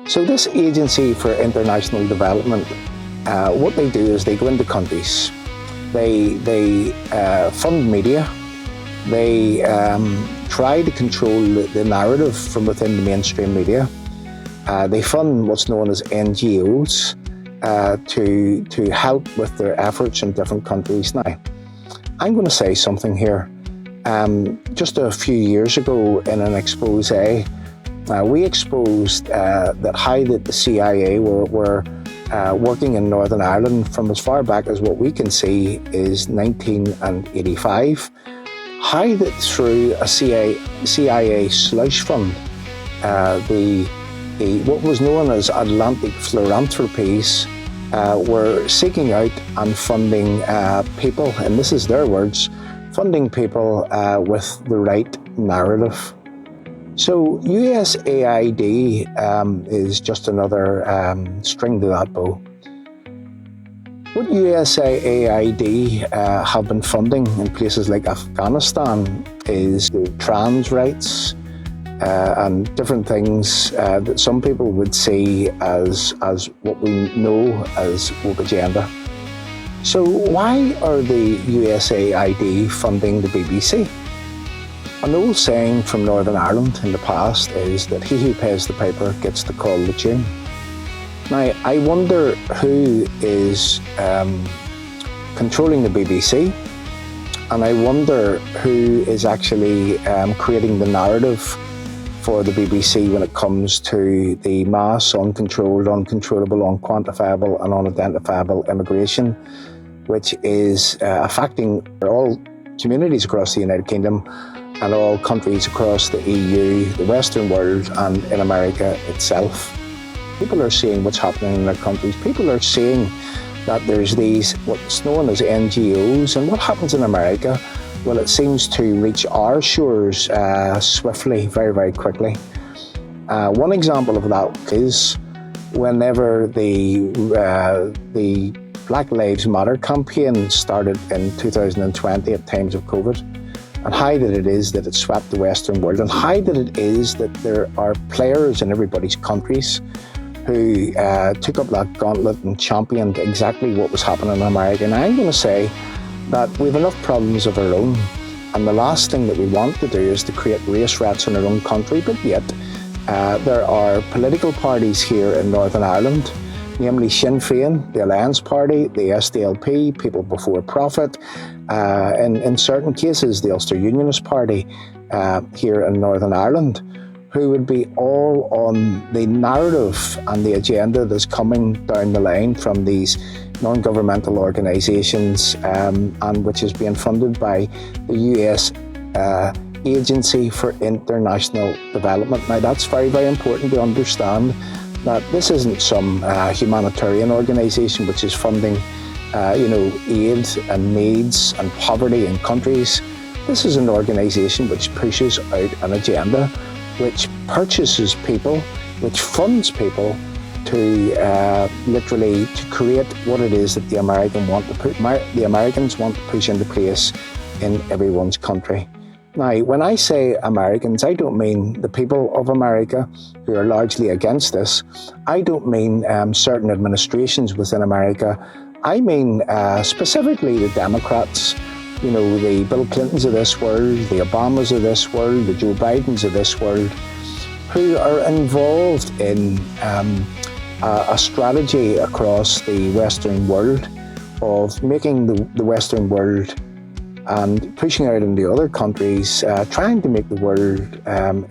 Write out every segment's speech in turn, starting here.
So this Agency for International Development, what they do is they go into countries, they fund media, they try to control the narrative from within the mainstream media. They fund what's known as NGOs to help with their efforts in different countries. Now, I'm going to say something here. Just a few years ago in an expose, we exposed that how the CIA were working in Northern Ireland from as far back as what we can see is 1985. How that through a CIA slush fund, what was known as Atlantic philanthropies were seeking out and funding people, and this is their words, funding people with the right narrative. So USAID is just another string to that bow. What USAID have been funding in places like Afghanistan is trans rights and different things that some people would see as what we know as woke agenda. So why are the USAID funding the BBC? An old saying from Northern Ireland in the past is that he who pays the piper gets to call the tune. Now, I wonder who is controlling the BBC, and I wonder who is actually creating the narrative for the BBC when it comes to the mass, uncontrolled, uncontrollable, unquantifiable and unidentifiable immigration, which is affecting all communities across the United Kingdom and all countries across the EU, the Western world, and in America itself. People are seeing what's happening in their countries. People are seeing that there's these, what's known as NGOs, and what happens in America? Well, it seems to reach our shores swiftly, very, very quickly. One example of that is whenever the Black Lives Matter campaign started in 2020 at times of COVID, and how that it is that it swept the Western world, and how that it is that there are players in everybody's countries who took up that gauntlet and championed exactly what was happening in America. And I'm going to say that we have enough problems of our own, and the last thing that we want to do is to create race riots in our own country, but yet there are political parties here in Northern Ireland, namely Sinn Féin, the Alliance Party, the SDLP, People Before Profit, and in certain cases the Ulster Unionist Party here in Northern Ireland, who would be all on the narrative and the agenda that's coming down the line from these non-governmental organisations and which is being funded by the US Agency for International Development. Now that's very, very important to understand that this isn't some humanitarian organisation which is funding aid and needs and poverty in countries. This is an organisation which pushes out an agenda, which purchases people, which funds people to literally to create what it is that the Americans want to push into place in everyone's country. Now, when I say Americans, I don't mean the people of America who are largely against this. I don't mean certain administrations within America. I mean specifically the Democrats, the Bill Clintons of this world, the Obamas of this world, the Joe Bidens of this world, who are involved in a strategy across the Western world of making the Western world and pushing out into other countries, trying to make the world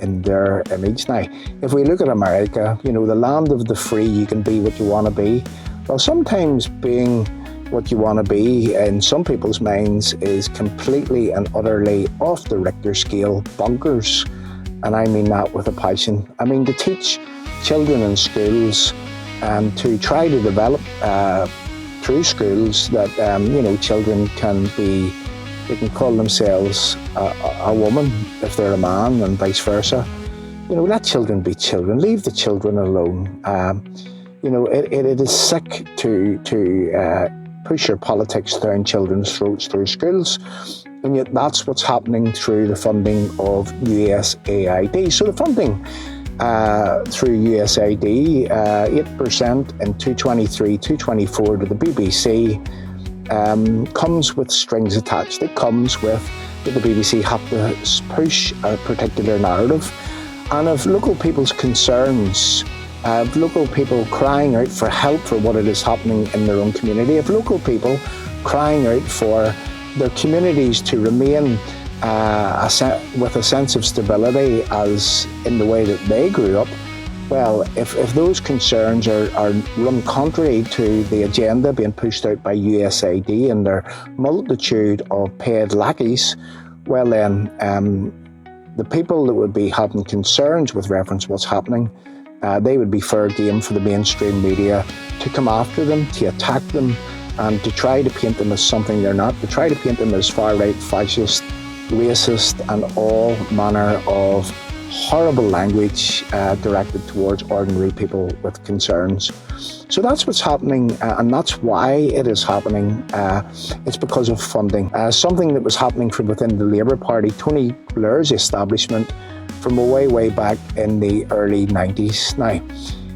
in their image. Now, if we look at America, the land of the free, you can be what you want to be. Well, sometimes being what you want to be in some people's minds is completely and utterly off the Richter scale bonkers. And I mean that with a passion. I mean, to teach children in schools and to try to develop through schools that, children they can call themselves a woman if they're a man and vice versa. Let children be children. Leave the children alone. It is sick to push your politics down children's throats through schools, and yet that's what's happening through the funding of USAID. So the funding through USAID, 8% in 223, 224 to the BBC, comes with strings attached. It comes with that the BBC have to push a particular narrative, and of local people's concerns, of local people crying out for help for what it is happening in their own community, of local people crying out for their communities to remain with a sense of stability as in the way that they grew up. Well, if those concerns are run contrary to the agenda being pushed out by USAID and their multitude of paid lackeys, well then, the people that would be having concerns with reference to what's happening, they would be fair game for the mainstream media to come after them, to attack them, and to try to paint them as something they're not, to try to paint them as far-right, fascist, racist, and all manner of horrible language directed towards ordinary people with concerns. So that's what's happening, and that's why it is happening. It's because of funding. Something that was happening from within the Labour Party, Tony Blair's establishment, from way back in the early 90s. Now,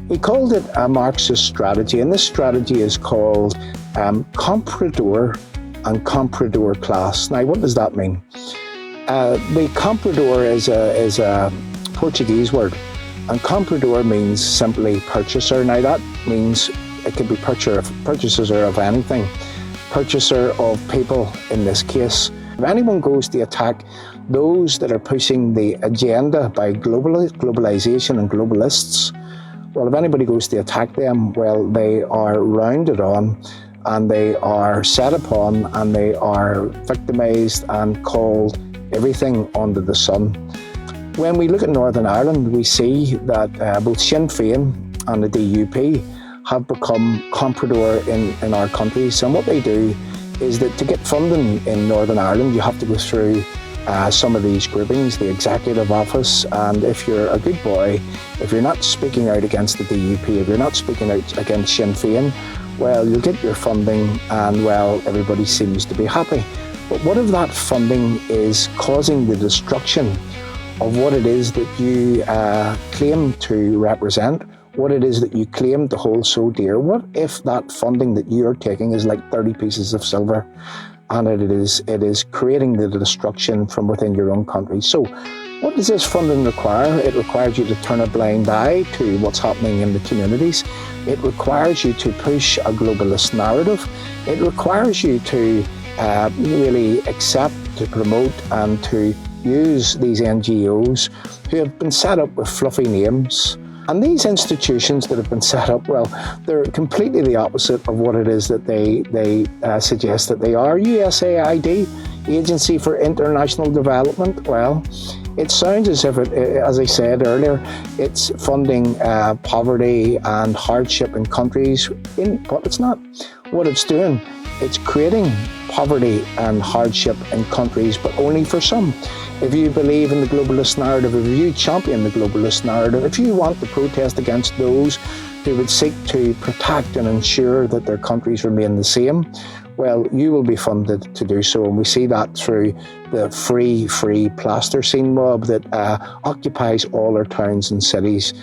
he called it a Marxist strategy, and this strategy is called comprador and comprador class. Now, what does that mean? The comprador is a Portuguese word, and comprador means simply purchaser. Now, that means it could be purchasers of anything, purchaser of people in this case. If anyone goes to attack those that are pushing the agenda by globalization and globalists, well, if anybody goes to attack them, well, they are rounded on, and they are set upon, and they are victimised and called everything under the sun. When we look at Northern Ireland, we see that both Sinn Féin and the DUP have become comprador in our countries. And what they do is that to get funding in Northern Ireland, you have to go through some of these groupings, the Executive Office, and if you're a good boy, if you're not speaking out against the DUP, if you're not speaking out against Sinn Féin, well, you'll get your funding, and well, everybody seems to be happy. But what if that funding is causing the destruction of what it is that you claim to represent, what it is that you claim to hold so dear? What if that funding that you're taking is like 30 pieces of silver, and it is creating the destruction from within your own country? So what does this funding require? It requires you to turn a blind eye to what's happening in the communities. It requires you to push a globalist narrative. It requires you to really accept, to promote, and to use these NGOs who have been set up with fluffy names. And these institutions that have been set up, well, they're completely the opposite of what it is that they suggest that they are. USAID, Agency for International Development, well, it sounds as if it, as I said earlier, it's funding poverty and hardship in countries, but it's not. What it's doing, it's creating poverty and hardship in countries, but only for some. If you believe in the globalist narrative, if you champion the globalist narrative, if you want to protest against those who would seek to protect and ensure that their countries remain the same, well, you will be funded to do so. And we see that through the free plasticine mob that occupies all our towns and cities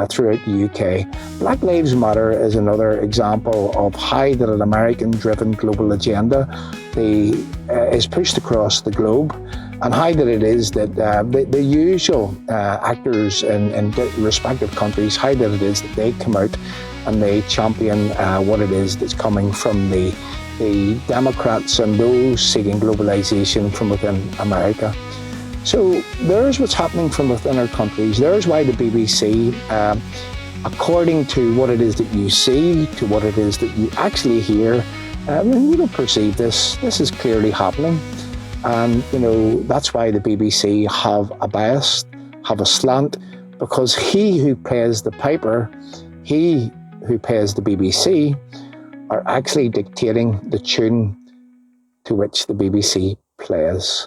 throughout the UK. Black Lives Matter is another example of how that an American-driven global agenda is pushed across the globe, and how that it is that the usual actors in respective countries, how that it is that they come out and they champion what it is that's coming from the Democrats and those seeking globalization from within America. So there's what's happening from within our countries. There's why the BBC, according to what it is that you see, to what it is that you actually hear, when you don't perceive this is clearly happening. And, you know, that's why the BBC have a bias, have a slant, because he who pays the piper, he who pays the BBC, are actually dictating the tune to which the BBC plays.